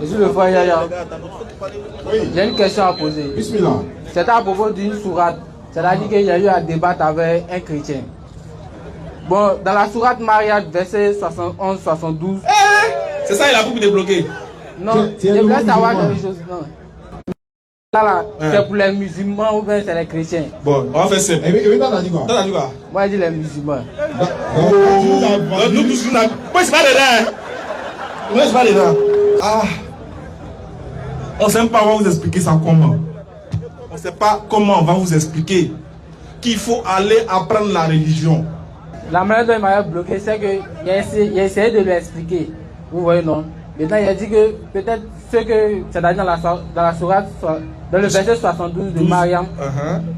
Monsieur le frère Yaya, j'ai une question à poser. Bismillah. C'est à propos d'une sourate. C'est-à-dire qu'il y a eu un débat avec un chrétien. Bon, dans la sourate Mariage, verset 71-72. C'est ça, il a beaucoup débloqué. Non, je voulais savoir quelque chose. Non. Là, c'est pour les musulmans ou bien c'est les chrétiens? Bon, on va faire simple. Et t'as dit quoi? T'as dit quoi? Moi, je dis les musulmans. Nous tous, moi, je suis pas dedans. Moi, je suis pas dedans. Ah. On ne sait pas vous expliquer ça comment. On ne sait pas comment on va vous expliquer qu'il faut aller apprendre la religion. La manière dont il m'a bloqué, c'est que j'ai essayé de lui expliquer. Vous voyez, non? Maintenant, il a dit que peut-être ce que c'est-à-dire dans la sourate, dans le verset 72 de Mariam,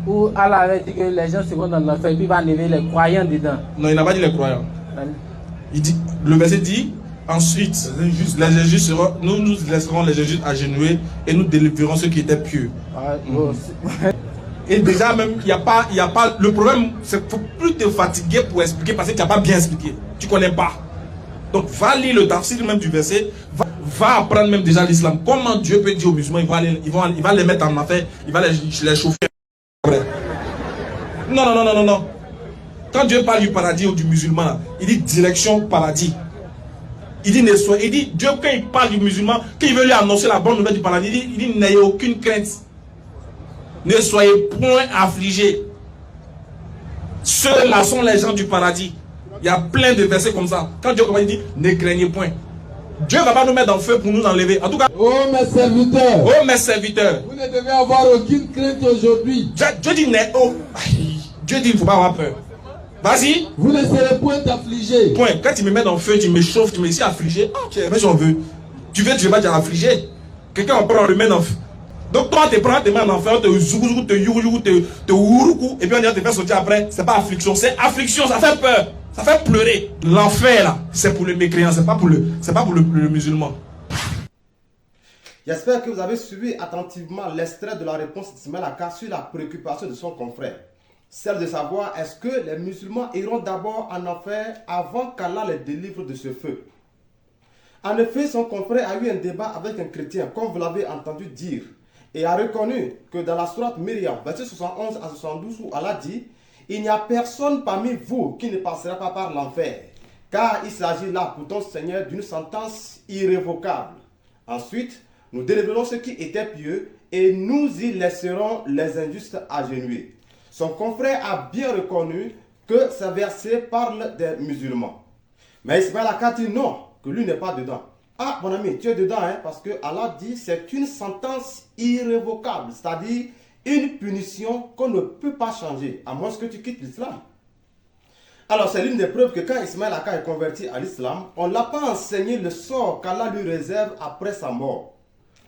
où Allah avait dit que les gens seront dans l'enfer et puis il va enlever les croyants dedans. Non, il n'a pas dit les croyants. Il dit, le verset dit, ensuite, les injustes seront, nous laisserons les injustes agenouillés et nous délivrerons ceux qui étaient pieux. Et déjà même, il y a pas, le problème, c'est qu'il ne faut plus te fatiguer pour expliquer parce que tu n'as pas bien expliqué. Tu ne connais pas. Donc va lire le tafsir même du verset, va apprendre même déjà l'islam. Comment Dieu peut dire aux musulmans, il va les mettre en affaire, il va les chauffer après. Non. Quand Dieu parle du paradis ou du musulman, il dit direction paradis. Il dit Dieu quand il parle du musulman, quand il veut lui annoncer la bonne nouvelle du paradis, il dit n'ayez aucune crainte. Ne soyez point affligés. Ceux-là sont les gens du paradis. Il y a plein de versets comme ça. Quand Dieu commence, il dit ne craignez point. Dieu ne va pas nous mettre dans le feu pour nous enlever. En tout cas, Oh mes serviteurs, vous ne devez avoir aucune crainte aujourd'hui. Dieu dit Dieu dit il ne faut pas avoir peur. Vas-y. Vous ne serez point affligés. Point. Quand tu me mets dans le feu, tu me chauffes, tu me dis affligé. Mais j'en veux. Tu veux pas dire affligé. Quelqu'un on le met dans le feu. Donc toi, tu prends tes mains en enfer, te zougou, te youroukou, te ouroukou, et puis on dit te faire sortir après. C'est pas affliction, c'est affliction, ça fait peur, ça fait pleurer. L'enfer là, c'est pour le mécréant, c'est pas pour le musulman. J'espère que vous avez suivi attentivement l'extrait de la réponse d'Ismaël Aka sur la préoccupation de son confrère. Celle de savoir est-ce que les musulmans iront d'abord en enfer avant qu'Allah les délivre de ce feu. En effet, son confrère a eu un débat avec un chrétien, comme vous l'avez entendu dire, et a reconnu que dans la sourate Myriam, verset 71 à 72, où Allah dit « Il n'y a personne parmi vous qui ne passera pas par l'enfer, car il s'agit là pour ton Seigneur d'une sentence irrévocable. Ensuite, nous délivrerons ceux qui étaient pieux et nous y laisserons les injustes agenouillés. » Son confrère a bien reconnu que ce verset parle des musulmans. Mais Ismaël Aka dit non, que lui n'est pas dedans. Ah, mon ami, tu es dedans, hein, parce que Allah dit c'est une sentence irrévocable, c'est-à-dire une punition qu'on ne peut pas changer, à moins que tu quittes l'islam. Alors, c'est l'une des preuves que quand Ismaël Aka est converti à l'islam, on ne l'a pas enseigné le sort qu'Allah lui réserve après sa mort.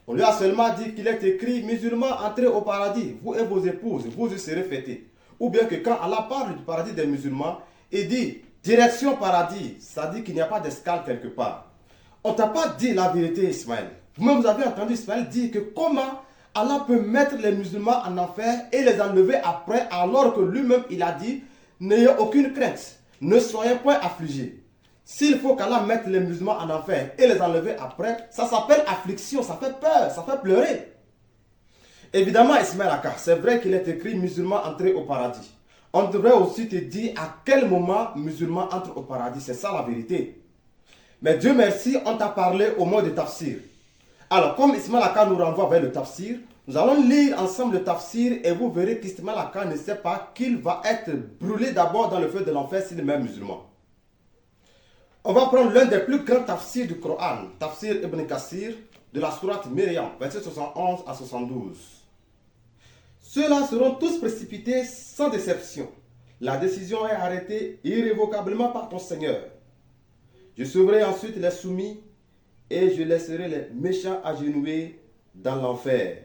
On lui a seulement dit qu'il est écrit « Musulmans, entrez au paradis, vous et vos épouses, vous y serez fêtés. » Ou bien que quand Allah parle du paradis des musulmans, il dit « Direction paradis », ça dit qu'il n'y a pas d'escale quelque part. On ne t'a pas dit la vérité, Ismaël. Vous-même, vous avez entendu Ismaël dire que comment Allah peut mettre les musulmans en enfer et les enlever après, alors que lui-même, il a dit « N'ayez aucune crainte, ne soyez point affligés. » S'il faut qu'Allah mette les musulmans en enfer et les enlever après, ça s'appelle affliction, ça fait peur, ça fait pleurer. Évidemment, Ismaël Aka, c'est vrai qu'il est écrit « Musulmans, entrez au paradis ». On devrait aussi te dire à quel moment musulmans entrent au paradis, c'est ça la vérité. Mais Dieu merci, on t'a parlé au mot de tafsir. Alors, comme Ismaël Aka nous renvoie vers le tafsir, nous allons lire ensemble le tafsir et vous verrez qu'Ismaël Aka ne sait pas qu'il va être brûlé d'abord dans le feu de l'enfer s'il est même musulman. On va prendre l'un des plus grands tafsirs du Coran, Tafsir Ibn Kassir, de la sourate Myriam, verset 71 à 72. Ceux-là seront tous précipités sans déception. La décision est arrêtée irrévocablement par ton Seigneur. Je sauverai ensuite les soumis et je laisserai les méchants agenouillés dans l'enfer.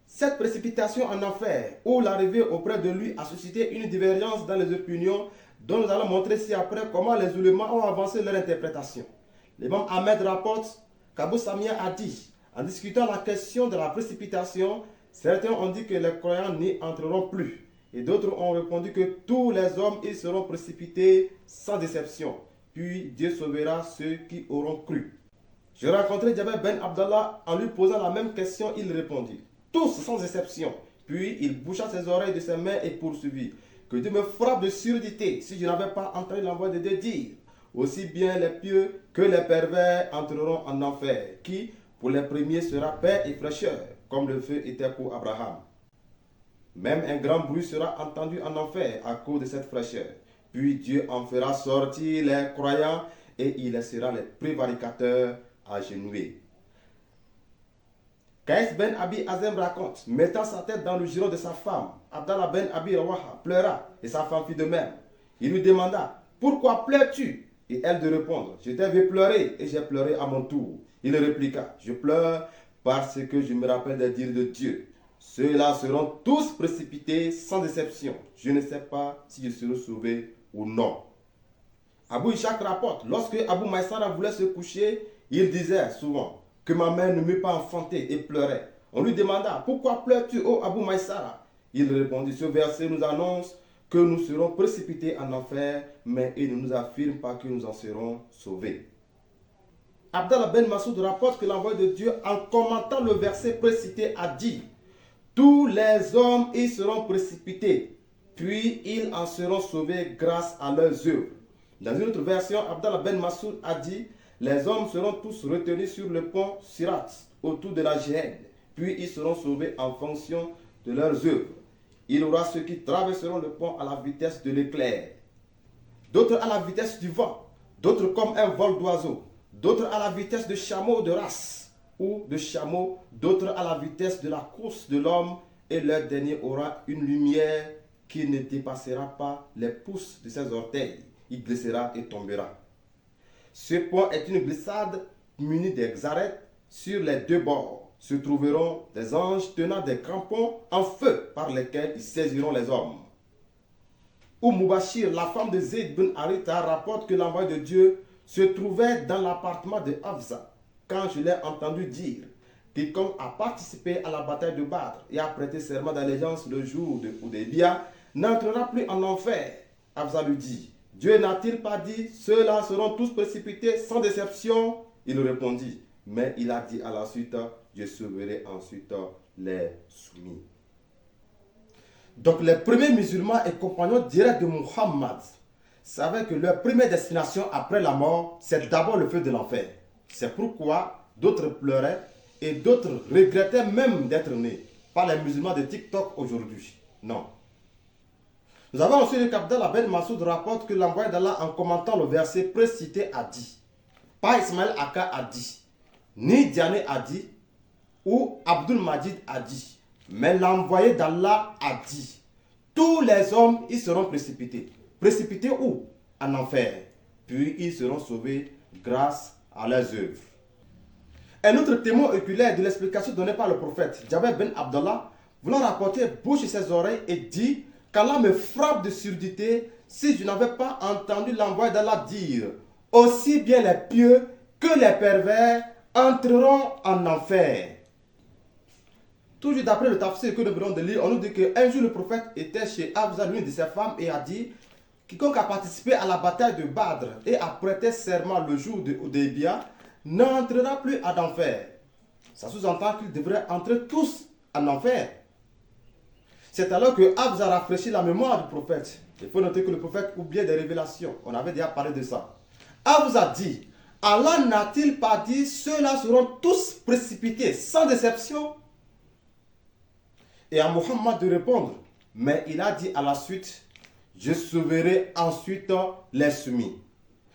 Cette précipitation en enfer ou l'arrivée auprès de lui a suscité une divergence dans les opinions dont nous allons montrer ci-après comment les ulémas ont avancé leur interprétation. L'imam Ahmed rapporte qu'Abu Samia a dit, en discutant la question de la précipitation, certains ont dit que les croyants n'y entreront plus Et d'autres ont répondu que tous les hommes y seront précipités sans déception. Puis Dieu sauvera ceux qui auront cru. Je rencontrai Jabir ben Abdallah en lui posant la même question. Il répondit, tous sans exception. Puis il boucha ses oreilles de ses mains et poursuivit, que Dieu me frappe de surdité si je n'avais pas entendu l'envoi de Dieu dire, aussi bien les pieux que les pervers entreront en enfer, qui pour les premiers sera paix et fraîcheur, comme le feu était pour Abraham. Même un grand bruit sera entendu en enfer à cause de cette fraîcheur. Puis Dieu en fera sortir les croyants et il laissera les prévaricateurs agenouillés. Qaïs ben Abi Azem raconte, mettant sa tête dans le giron de sa femme, Abdallah ben Abi Rawaha pleura et sa femme fit de même. Il lui demanda, pourquoi pleures-tu? Et elle de répondre, je t'ai vu pleurer et j'ai pleuré à mon tour. Il répliqua, je pleure parce que je me rappelle des dires de Dieu. Ceux-là seront tous précipités sans déception. Je ne sais pas si je serai sauvé ou non. Abu Ishaq rapporte, lorsque Abu Maïsara voulait se coucher, il disait souvent que ma mère ne m'eût pas enfanté et pleurait. On lui demanda, pourquoi pleures-tu, ô Abu Maïsara? Il répondit, ce verset nous annonce que nous serons précipités en enfer, mais il ne nous affirme pas que nous en serons sauvés. Abdallah ben Masoud rapporte que l'envoyé de Dieu, en commentant le verset précité, a dit, tous les hommes y seront précipités, puis ils en seront sauvés grâce à leurs œuvres. Dans une autre version, Abdallah ben Masoud a dit, les hommes seront tous retenus sur le pont Sirat, autour de la Géhenne, puis ils seront sauvés en fonction de leurs œuvres. Il y aura ceux qui traverseront le pont à la vitesse de l'éclair, d'autres à la vitesse du vent, d'autres comme un vol d'oiseau, d'autres à la vitesse de chameau de race ou de chameau, d'autres à la vitesse de la course de l'homme, et leur dernier aura une lumière qui ne dépassera pas les pouces de ses orteils. Il glissera et tombera. Ce pont est une glissade munie d'exarètes. Sur les deux bords se trouveront des anges tenant des crampons en feu par lesquels ils saisiront les hommes. Mubashir, la femme de Zayd bin Haritha, rapporte que l'envoyé de Dieu se trouvait dans l'appartement de Hafsa quand je l'ai entendu dire, quiconque a participé à la bataille de Badr et a prêté serment d'allégeance le jour de Hudaybiya n'entrera plus en enfer. Hafsa lui dit, Dieu n'a-t-il pas dit, ceux-là seront tous précipités sans déception? Il répondit, mais il a dit à la suite, je sauverai ensuite les soumis. Donc les premiers musulmans et compagnons directs de Muhammad savaient que leur première destination après la mort, c'est d'abord le feu de l'enfer. C'est pourquoi d'autres pleuraient et d'autres regrettaient même d'être nés. Pas les musulmans de TikTok aujourd'hui. Non. Nous avons aussi le qu'Abdallah ben Masoud rapporte que l'envoyé d'Allah, en commentant le verset précité, a dit, pas Ismaël Aka a dit, ni Diané a dit, ou Abdul Majid a dit, mais l'envoyé d'Allah a dit, tous les hommes y seront précipités. Précipités où? En enfer. Puis ils seront sauvés grâce à leurs œuvres. Un autre témoin oculaire de l'explication donnée par le prophète, Jabir ben Abdallah, voulant rapporter bouche et ses oreilles, et dit qu'Allah me frappe de surdité si je n'avais pas entendu l'envoyé d'Allah dire, aussi bien les pieux que les pervers entreront en enfer. Toujours d'après le tafsir que nous venons de lire, on nous dit qu'un jour le prophète était chez Hafsa, l'une de ses femmes, et a dit, quiconque a participé à la bataille de Badr et a prêté serment le jour de Hudaybiya n'entrera plus en enfer. Ça sous-entend qu'ils devraient entrer tous en enfer. C'est alors que Hafsa rafraîchit la mémoire du prophète. Il faut noter que le prophète oubliait des révélations. On avait déjà parlé de ça. Hafsa dit, Allah n'a-t-il pas dit, ceux-là seront tous précipités sans déception? Et à Muhammad de répondre, mais il a dit à la suite, je sauverai ensuite les soumis.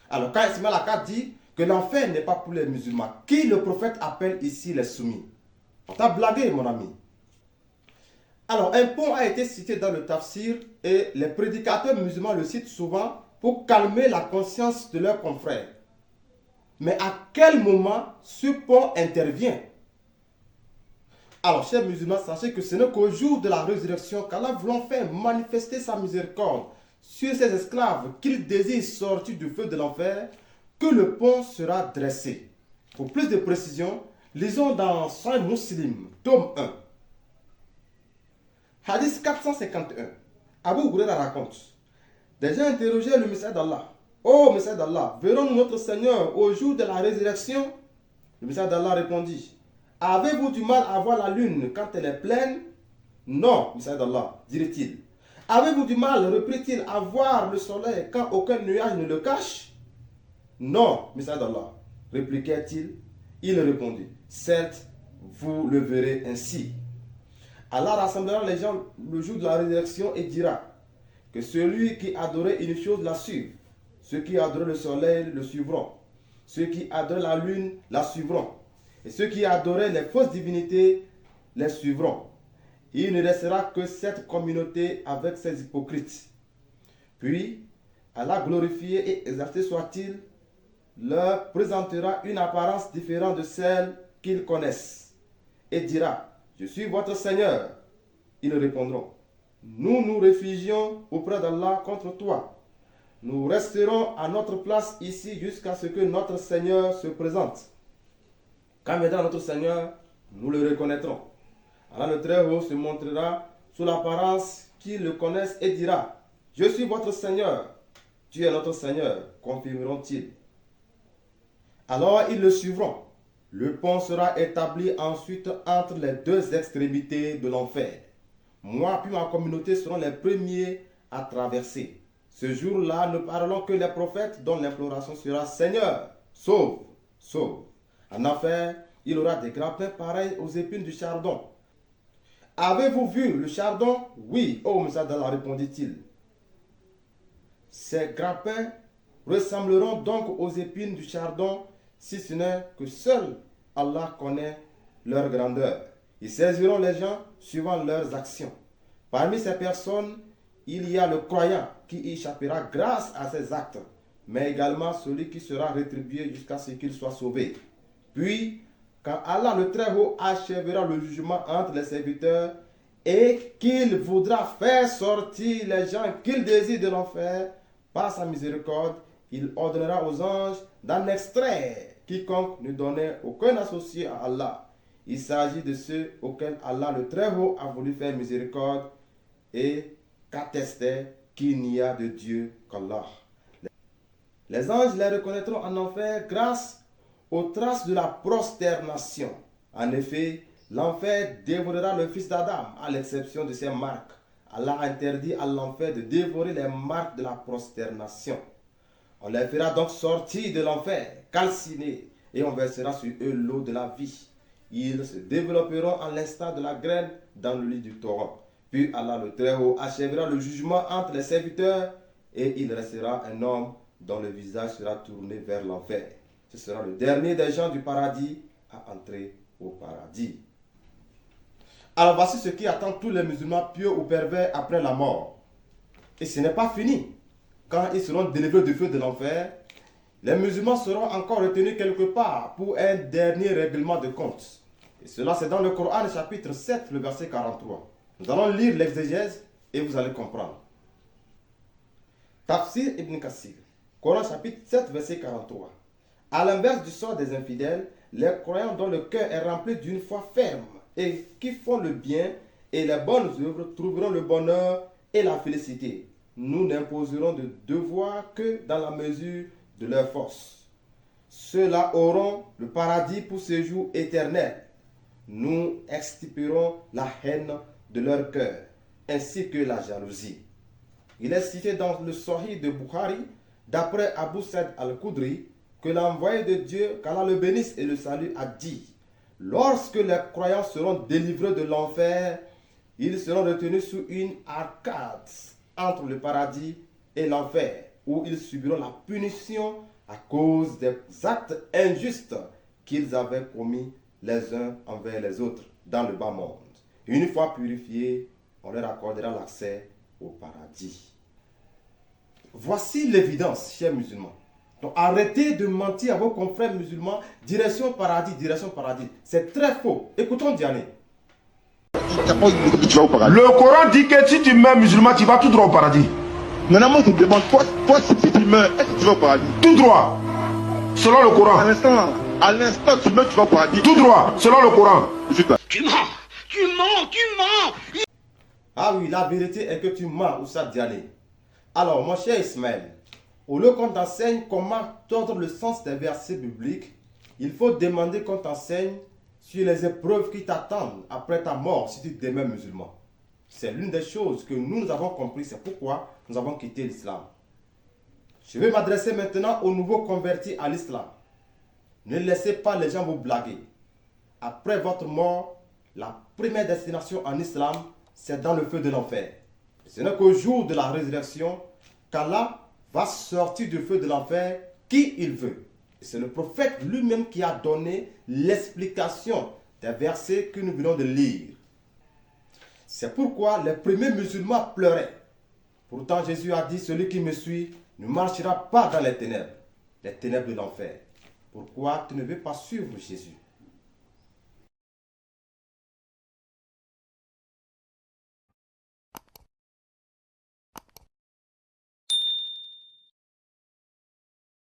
Alors quand Ismaël Aka dit que l'enfer n'est pas pour les musulmans, qui le prophète appelle ici les soumis? On t'a blagué, mon ami. Alors un pont a été cité dans le tafsir et les prédicateurs musulmans le citent souvent pour calmer la conscience de leurs confrères. Mais à quel moment ce pont intervient? Alors, chers musulmans, sachez que ce n'est qu'au jour de la résurrection qu'Allah voulant faire manifester sa miséricorde sur ses esclaves qu'il désire sortir du feu de l'enfer, que le pont sera dressé. Pour plus de précision, lisons dans Sahih Muslim, tome 1. Hadith 451. Abu Huraira raconte, des gens interrogeaient le messager d'Allah. Ô messager d'Allah, verrons-nous notre Seigneur au jour de la résurrection? Le messager d'Allah répondit, avez-vous du mal à voir la lune quand elle est pleine? Non, messager d'Allah, dirait-il. Avez-vous du mal, reprit-il, à voir le soleil quand aucun nuage ne le cache? Non, messager d'Allah, répliquait-il. Il répondit, certes, vous le verrez ainsi. Allah rassemblera les gens le jour de la résurrection et dira que celui qui adorait une chose la suive. Ceux qui adoraient le soleil le suivront. Ceux qui adoraient la lune la suivront. Et ceux qui adoraient les fausses divinités les suivront. Il ne restera que cette communauté avec ses hypocrites. Puis, Allah glorifié et exalté soit-il, leur présentera une apparence différente de celle qu'ils connaissent et dira, je suis votre Seigneur. Ils répondront, nous nous réfugions auprès d'Allah contre toi. Nous resterons à notre place ici jusqu'à ce que notre Seigneur se présente. Quand viendra notre Seigneur, nous le reconnaîtrons. Allah le Très-Haut se montrera sous l'apparence qu'ils le connaissent et dira, je suis votre Seigneur, tu es notre Seigneur, confirmeront-ils. Alors ils le suivront. Le pont sera établi ensuite entre les deux extrémités de l'enfer. Moi puis ma communauté seront les premiers à traverser. Ce jour-là, ne parlons que les prophètes dont l'imploration sera Seigneur, sauve, sauve. En enfer, il aura des grappins pareils aux épines du chardon. Avez-vous vu le chardon? Oui, ô messager d'Allah, répondit-il. Ces grappins ressembleront donc aux épines du chardon, si ce n'est que seul Allah connaît leur grandeur. Ils saisiront les gens suivant leurs actions. Parmi ces personnes, il y a le croyant qui y échappera grâce à ses actes, mais également celui qui sera rétribué jusqu'à ce qu'il soit sauvé. Puis, quand Allah le Très-Haut achèvera le jugement entre les serviteurs et qu'il voudra faire sortir les gens qu'il désire de l'enfer, par sa miséricorde, il ordonnera aux anges d'en extraire quiconque ne donnait aucun associé à Allah. Il s'agit de ceux auxquels Allah le Très-Haut a voulu faire miséricorde et qu'attestait qu'il n'y a de Dieu qu'Allah. Les anges les reconnaîtront en enfer grâce aux traces de la prosternation. En effet, l'enfer dévorera le fils d'Adam, à l'exception de ses marques. Allah a interdit à l'enfer de dévorer les marques de la prosternation. On les fera donc sortir de l'enfer, calcinés, et on versera sur eux l'eau de la vie. Ils se développeront en l'instant de la graine dans le lit du torrent. Puis Allah le Très-Haut achèvera le jugement entre les serviteurs, et il restera un homme dont le visage sera tourné vers l'enfer. Ce sera le dernier des gens du paradis à entrer au paradis. Alors voici ce qui attend tous les musulmans pieux ou pervers après la mort. Et ce n'est pas fini. Quand ils seront délivrés du feu de l'enfer, les musulmans seront encore retenus quelque part pour un dernier règlement de compte. Et cela c'est dans le Coran chapitre 7, le verset 43. Nous allons lire l'exégèse et vous allez comprendre. Tafsir Ibn Kassir, Coran chapitre 7, verset 43. À l'inverse du sort des infidèles, les croyants dont le cœur est rempli d'une foi ferme et qui font le bien et les bonnes œuvres trouveront le bonheur et la félicité. Nous n'imposerons de devoir que dans la mesure de leur force. Ceux-là auront le paradis pour séjour éternel. Nous extirperons la haine de leur cœur, ainsi que la jalousie. Il est cité dans le Sahih de Bukhari, d'après Abu Saïd al-Khudri, que l'envoyé de Dieu, qu'Allah le bénisse et le salue, a dit: lorsque les croyants seront délivrés de l'enfer, ils seront retenus sous une arcade entre le paradis et l'enfer, où ils subiront la punition à cause des actes injustes qu'ils avaient commis les uns envers les autres dans le bas monde. Une fois purifiés, on leur accordera l'accès au paradis. Voici l'évidence, chers musulmans. Donc arrêtez de mentir à vos confrères musulmans, direction paradis, direction paradis. C'est très faux. Écoutons Diané. Le Coran dit que si tu meurs musulman, tu vas tout droit au paradis. Maintenant, moi, je te demande, toi, si tu meurs, est-ce que tu vas au paradis? Tout droit, selon le Coran. À l'instant, tu meurs, tu vas au paradis. Tout droit, selon le Coran. Tu mens. Ah oui, la vérité est que tu mens, Oussa Diané. Alors, mon cher Ismaël, au lieu qu'on t'enseigne comment tordre le sens des versets bibliques, il faut demander qu'on t'enseigne sur les épreuves qui t'attendent après ta mort si tu demeures musulman. C'est l'une des choses que nous avons compris, c'est pourquoi nous avons quitté l'islam. Je vais m'adresser maintenant aux nouveaux convertis à l'islam. Ne laissez pas les gens vous blaguer. Après votre mort, la première destination en islam, c'est dans le feu de l'enfer. Ce n'est qu'au jour de la résurrection qu'Allah va sortir du feu de l'enfer qui il veut. C'est le prophète lui-même qui a donné l'explication des versets que nous venons de lire. C'est pourquoi les premiers musulmans pleuraient. Pourtant Jésus a dit, celui qui me suit ne marchera pas dans les ténèbres de l'enfer. Pourquoi tu ne veux pas suivre Jésus?